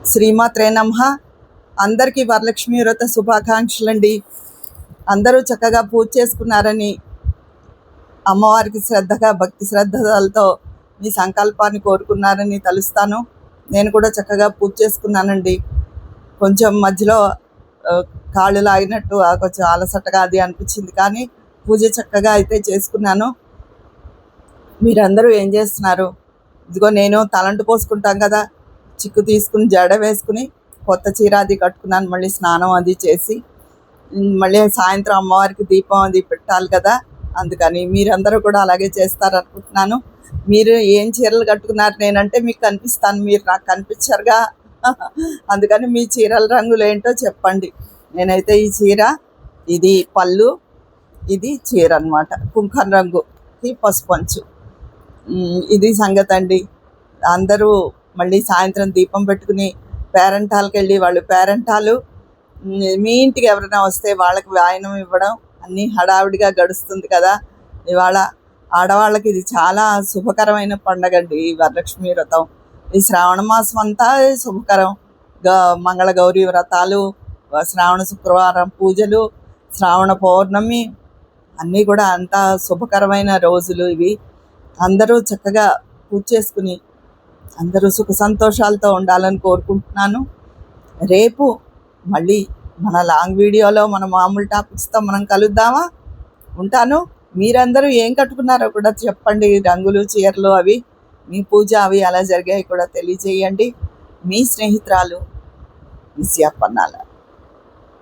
శ్రీమాత్రే నమః. అందరికీ వరలక్ష్మి వ్రత శుభాకాంక్షలండి. అందరూ చక్కగా పూజ చేసుకున్నారని, అమ్మవారికి శ్రద్ధగా భక్తి శ్రద్ధలతో మీ సంకల్పాన్ని కోరుకున్నారని తలుస్తాను. నేను కూడా చక్కగా పూజ చేసుకున్నానండి. కొంచెం మధ్యలో కాళ్ళు లాగినట్టు కొంచెం అలసటగా అది అనిపించింది, కానీ పూజ చక్కగా అయితే చేసుకున్నాను. మీరందరూ ఏం చేస్తున్నారు? ఇదిగో నేను తలంటు పోసుకుంటాం కదా, చిక్కు తీసుకుని జడ వేసుకుని కొత్త చీర అది కట్టుకున్నాను. మళ్ళీ స్నానం అది చేసి మళ్ళీ సాయంత్రం అమ్మవారికి దీపం అది పెట్టాలి కదా, అందుకని మీరందరూ కూడా అలాగే చేస్తారనుకుంటున్నాను. మీరు ఏం చీరలు కట్టుకున్నారు నేనంటే మీకు కనిపిస్తాను, మీరు నాకు కనిపించరుగా. అందుకని మీ చీరల రంగులు ఏంటో చెప్పండి. నేనైతే ఈ చీర, ఇది పళ్ళు, ఇది చీర అన్నమాట, కుంకుమ రంగుకి పసుపు అంచు. ఇది సంగతి అండి. అందరూ మళ్ళీ సాయంత్రం దీపం పెట్టుకుని పేరెంటాలకు వెళ్ళి, వాళ్ళు పేరెంటాలు మీ ఇంటికి ఎవరైనా వస్తే వాళ్ళకి వాయనం ఇవ్వడం అన్నీ హడావిడిగా గడుస్తుంది కదా. ఇవాళ ఆడవాళ్ళకి ఇది చాలా శుభకరమైన పండగ అండి, ఈ వరలక్ష్మి వ్రతం. ఈ శ్రావణ మాసం అంతా శుభకరం. మంగళగౌరి వ్రతాలు, శ్రావణ శుక్రవారం పూజలు, శ్రావణ పౌర్ణమి అన్నీ కూడా అంతా శుభకరమైన రోజులు ఇవి. అందరూ చక్కగా పూజ చేసుకుని అందరూ సుఖ సంతోషాలతో ఉండాలని కోరుకుంటున్నాను. రేపు మళ్ళీ మన లాంగ్ వీడియోలో మన మామూలు టాపిక్స్తో మనం కలుద్దామా? ఉంటాను. మీరందరూ ఏం కట్టుకున్నారో కూడా చెప్పండి. రంగులు, చీరలు అవి, మీ పూజ అవి ఎలా జరిగాయి కూడా తెలియజేయండి. మీ స్నేహితురాలు విజయ పన్నాల.